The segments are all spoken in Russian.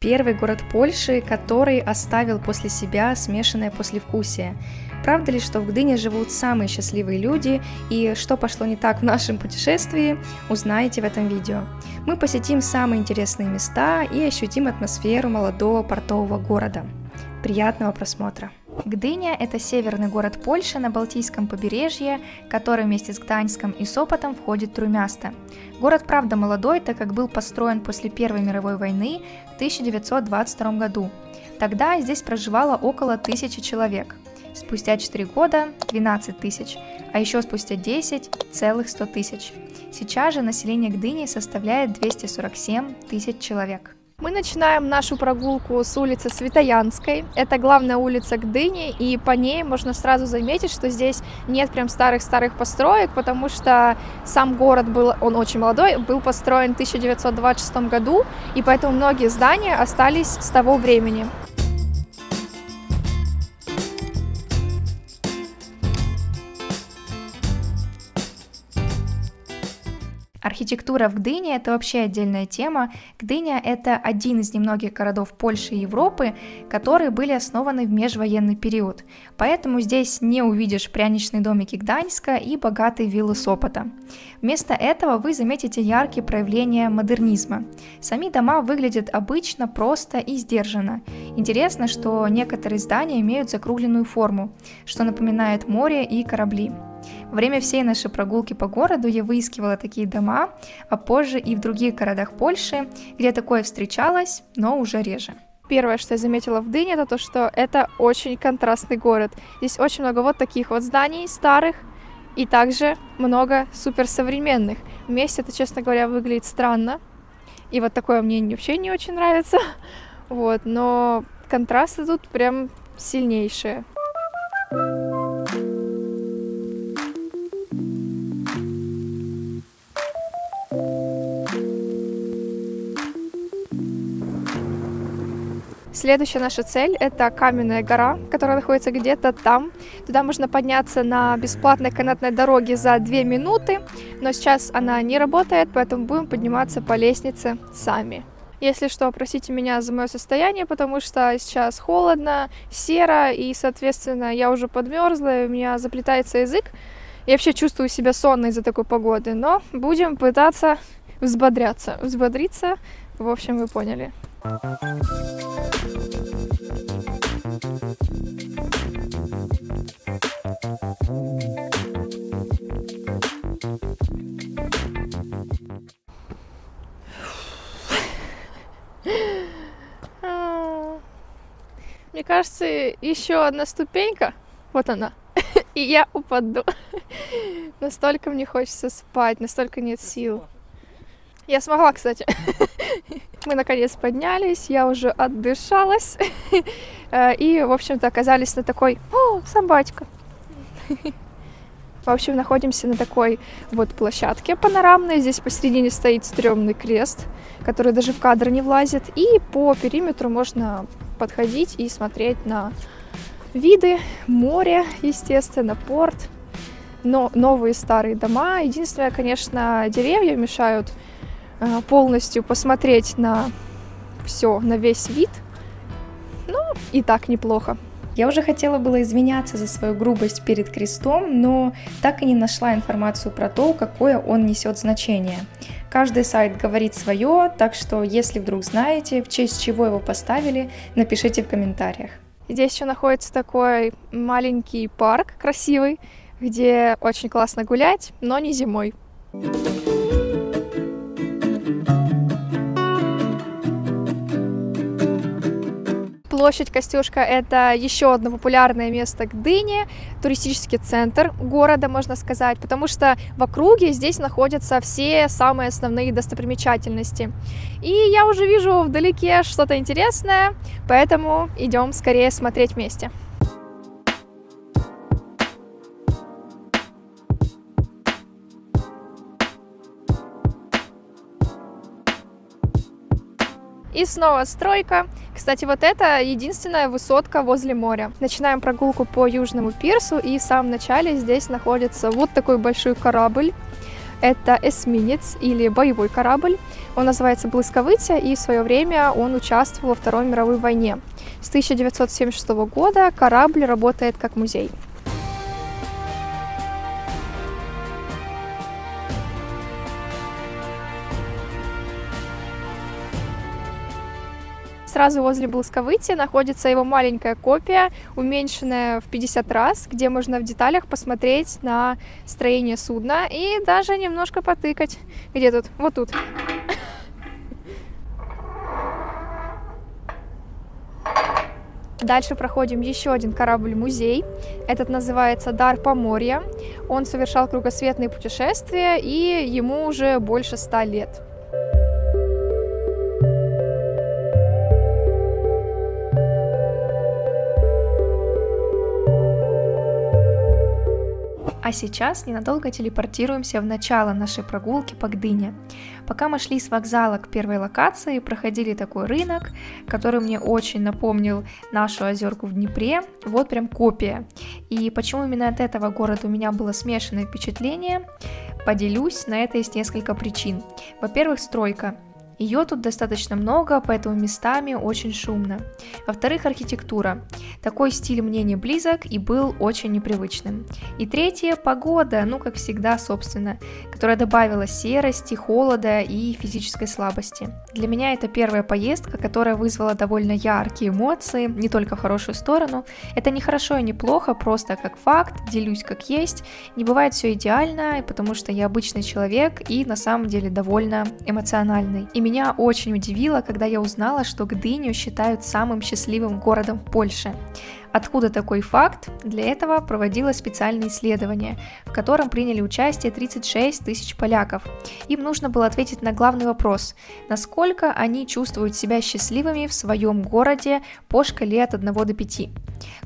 Первый город Польши, который оставил после себя смешанное послевкусие. Правда ли, что в Гдыне живут самые счастливые люди, и что пошло не так в нашем путешествии, узнаете в этом видео. Мы посетим самые интересные места и ощутим атмосферу молодого портового города. Приятного просмотра! Гдыня – это северный город Польши на Балтийском побережье, который вместе с Гданьском и Сопотом входит в Труmiasto. Город, правда, молодой, так как был построен после Первой мировой войны в 1922 году. Тогда здесь проживало около 1000 человек. Спустя 4 года – 12 тысяч, а еще спустя 10 – целых 100 тысяч. Сейчас же население Гдыни составляет 247 тысяч человек. Мы начинаем нашу прогулку с улицы Святоянской. Это главная улица Гдыни, и по ней можно сразу заметить, что здесь нет прям старых-старых построек, потому что сам город он очень молодой, был построен в 1926 году, и поэтому многие здания остались с того времени. Архитектура в Гдыне – это вообще отдельная тема. Гдыня – это один из немногих городов Польши и Европы, которые были основаны в межвоенный период. Поэтому здесь не увидишь пряничные домики Гданьска и богатые виллы Сопота. Вместо этого вы заметите яркие проявления модернизма. Сами дома выглядят обычно, просто и сдержанно. Интересно, что некоторые здания имеют закругленную форму, что напоминает море и корабли. Во время всей нашей прогулки по городу я выискивала такие дома, а позже и в других городах Польши, где такое встречалось, но уже реже. Первое, что я заметила в Гдыне, это то, что это очень контрастный город. Здесь очень много вот таких вот зданий старых, и также много суперсовременных. Вместе это, честно говоря, выглядит странно, и вот такое мне вообще не очень нравится, вот, но контрасты тут прям сильнейшие. Следующая наша цель – это Каменная гора, которая находится где-то там. Туда можно подняться на бесплатной канатной дороге за 2 минуты, но сейчас она не работает, поэтому будем подниматься по лестнице сами. Если что, простите меня за мое состояние, потому что сейчас холодно, серо, и, соответственно, я уже подмерзла, и у меня заплетается язык. Я вообще чувствую себя сонной из-за такой погоды, но будем пытаться взбодриться, в общем, вы поняли. Мне кажется, еще одна ступенька, вот она, и я упаду. Настолько мне хочется спать, настолько нет сил. Я смогла, кстати. Мы наконец поднялись, я уже отдышалась. И, в общем-то, оказались на такой... О, собачка! В общем, находимся на такой вот площадке панорамной. Здесь посередине стоит стрёмный крест, который даже в кадр не влазит. И по периметру можно подходить и смотреть на виды, море, естественно, порт. Но новые старые дома. Единственное, конечно, деревья мешают полностью посмотреть на все, на весь вид. Ну, и так неплохо. Я уже хотела было извиняться за свою грубость перед крестом, но так и не нашла информацию про то, какое он несет значение. Каждый сайт говорит свое, так что если вдруг знаете, в честь чего его поставили, напишите в комментариях. Здесь еще находится такой маленький парк красивый, где очень классно гулять, но не зимой. Площадь Костюшка – это еще одно популярное место Гдыни, туристический центр города, можно сказать, потому что в округе здесь находятся все самые основные достопримечательности. И я уже вижу вдалеке что-то интересное, поэтому идем скорее смотреть вместе. И снова стройка. Кстати, вот это единственная высотка возле моря. Начинаем прогулку по Южному пирсу, и в самом начале здесь находится вот такой большой корабль. Это эсминец или боевой корабль. Он называется «Блысковыця», и в свое время он участвовал во Второй мировой войне. С 1976 года корабль работает как музей. Сразу возле Блысковыця находится его маленькая копия, уменьшенная в 50 раз, где можно в деталях посмотреть на строение судна и даже немножко потыкать. Где тут? Вот тут. Дальше проходим еще один корабль-музей. Этот называется «Дар Поморья». Он совершал кругосветные путешествия, и ему уже больше 100 лет. А сейчас ненадолго телепортируемся в начало нашей прогулки по Гдыне. Пока мы шли с вокзала к первой локации, проходили такой рынок, который мне очень напомнил нашу озерку в Днепре. Вот прям копия. И почему именно от этого города у меня было смешанное впечатление, поделюсь, на это есть несколько причин. Во-первых, стройка. Ее тут достаточно много, поэтому местами очень шумно. Во-вторых, архитектура. Такой стиль мне не близок и был очень непривычным. И третье, погода, ну как всегда, собственно, которая добавила серости, холода и физической слабости. Для меня это первая поездка, которая вызвала довольно яркие эмоции, не только в хорошую сторону. Это не хорошо и не плохо, просто как факт, делюсь как есть. Не бывает все идеально, потому что я обычный человек и на самом деле довольно эмоциональный. И меня очень удивило, когда я узнала, что Гдыню считают самым счастливым городом в Польше. Откуда такой факт? Для этого проводилось специальное исследование, в котором приняли участие 36 тысяч поляков. Им нужно было ответить на главный вопрос: насколько они чувствуют себя счастливыми в своем городе по шкале от 1 до 5.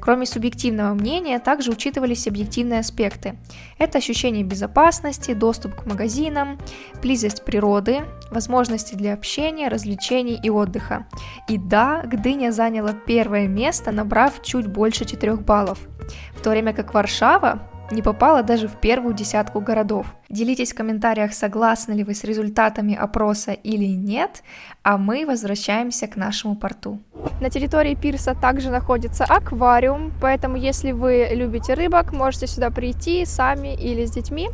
Кроме субъективного мнения, также учитывались объективные аспекты. Это ощущение безопасности, доступ к магазинам, близость природы, возможности для общения, развлечений и отдыха. И да, Гдыня заняла первое место, набрав чуть больше 4 баллов, в то время как Варшава не попала даже в первую десятку городов. Делитесь в комментариях, согласны ли вы с результатами опроса или нет, а мы возвращаемся к нашему порту. На территории пирса также находится аквариум, поэтому если вы любите рыбок, можете сюда прийти сами или с детьми.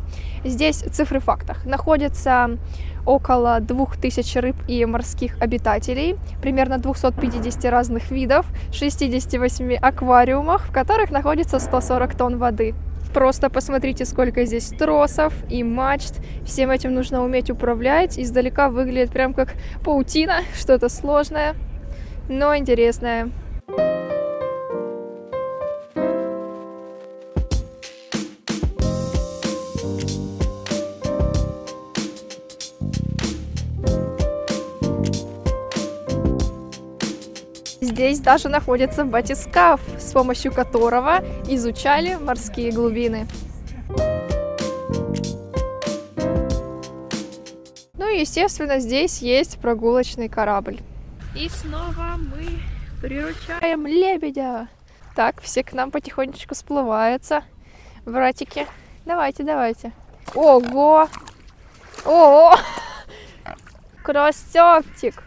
Здесь цифры в фактах. Находится около 2000 рыб и морских обитателей, примерно 250 разных видов, 68 аквариумах, в которых находится 140 тонн воды. Просто посмотрите, сколько здесь тросов и мачт. Всем этим нужно уметь управлять. Издалека выглядит прям как паутина, что-то сложное, но интересное. Здесь даже находится батискаф, с помощью которого изучали морские глубины. Ну и, естественно, здесь есть прогулочный корабль. И снова мы приручаем лебедя. Так, все к нам потихонечку сплываются. Братики, давайте, давайте. Ого! О! Красавчик!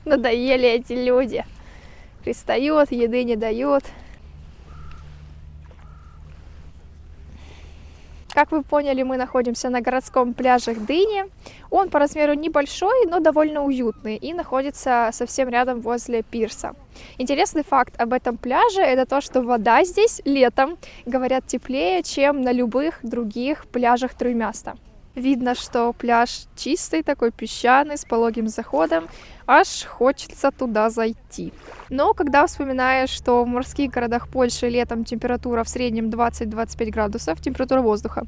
Надоели эти люди. Пристают, еды не дают. Как вы поняли, мы находимся на городском пляже Гдыни. Он по размеру небольшой, но довольно уютный и находится совсем рядом возле пирса. Интересный факт об этом пляже — это то, что вода здесь летом, говорят, теплее, чем на любых других пляжах Троймяста. Видно, что пляж чистый, такой песчаный, с пологим заходом, аж хочется туда зайти. Но когда вспоминаешь, что в морских городах Польши летом температура в среднем 20-25 градусов, температура воздуха,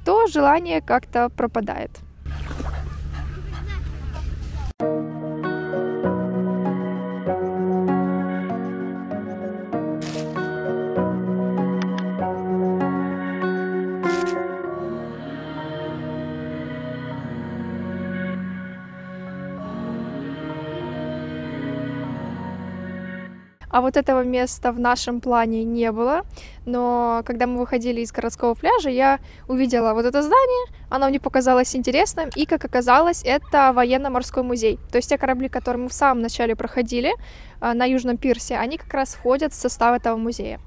то желание как-то пропадает. А вот этого места в нашем плане не было. Но когда мы выходили из городского пляжа, я увидела вот это здание, оно мне показалось интересным, и, как оказалось, это военно-морской музей. То есть те корабли, которые мы в самом начале проходили на Южном пирсе, они как раз входят в состав этого музея.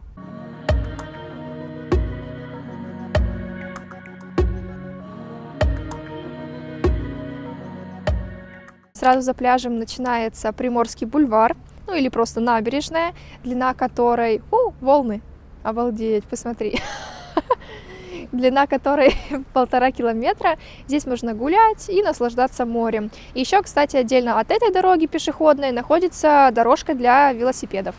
Сразу за пляжем начинается Приморский бульвар, ну или просто набережная, длина которой... волны! Обалдеть, посмотри! Длина которой 1,5 километра. Здесь можно гулять и наслаждаться морем. И еще, кстати, отдельно от этой дороги пешеходной находится дорожка для велосипедов.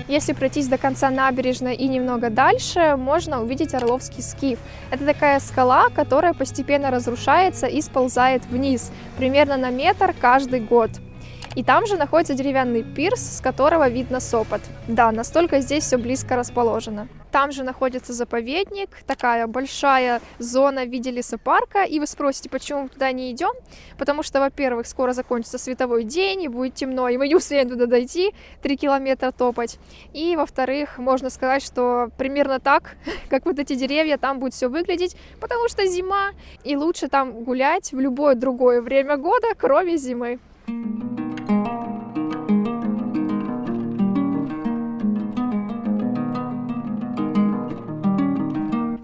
Если пройтись до конца набережной и немного дальше, можно увидеть Орловский скиф. Это такая скала, которая постепенно разрушается и сползает вниз, примерно на метр каждый год. И там же находится деревянный пирс, с которого видно Сопот. Да, настолько здесь все близко расположено. Там же находится заповедник, такая большая зона в виде лесопарка. И вы спросите, почему мы туда не идем? Потому что, во-первых, скоро закончится световой день, и будет темно, и мы не успеем туда дойти, 3 километра топать. И, во-вторых, можно сказать, что примерно так, как вот эти деревья, там будет все выглядеть, потому что зима, и лучше там гулять в любое другое время года, кроме зимы.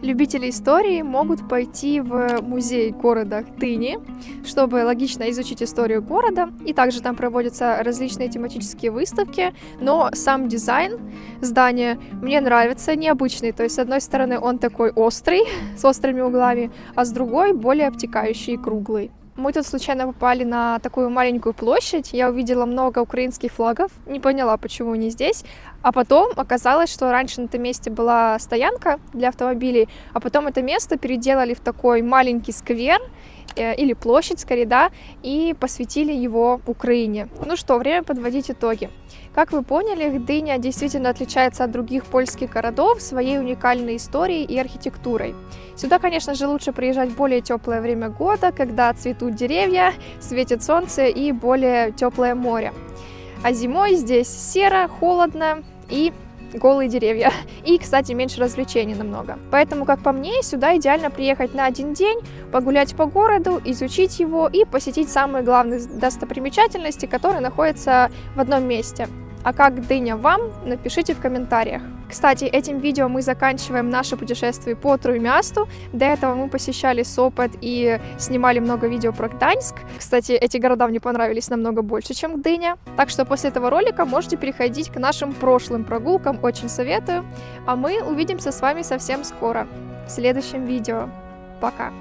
Любители истории могут пойти в музей города Гдыни, чтобы логично изучить историю города, и также там проводятся различные тематические выставки, но сам дизайн здания мне нравится, необычный, то есть с одной стороны он такой острый, с острыми углами, а с другой более обтекающий и круглый. Мы тут случайно попали на такую маленькую площадь, я увидела много украинских флагов, не поняла, почему они здесь, а потом оказалось, что раньше на этом месте была стоянка для автомобилей, а потом это место переделали в такой маленький сквер, или площадь, скорее, да, и посвятили его Украине. Ну что, время подводить итоги. Как вы поняли, Гдыня действительно отличается от других польских городов своей уникальной историей и архитектурой. Сюда, конечно же, лучше приезжать в более теплое время года, когда цветут деревья, светит солнце и более теплое море. А зимой здесь серо, холодно и голые деревья. И, кстати, меньше развлечений намного. Поэтому, как по мне, сюда идеально приехать на один день, погулять по городу, изучить его и посетить самые главные достопримечательности, которые находятся в одном месте. А как Гдыня вам, напишите в комментариях. Кстати, этим видео мы заканчиваем наше путешествие по Тrójmiastu. До этого мы посещали Сопот и снимали много видео про Гданьск. Кстати, эти города мне понравились намного больше, чем Гдыня. Так что после этого ролика можете переходить к нашим прошлым прогулкам, очень советую. А мы увидимся с вами совсем скоро, в следующем видео. Пока!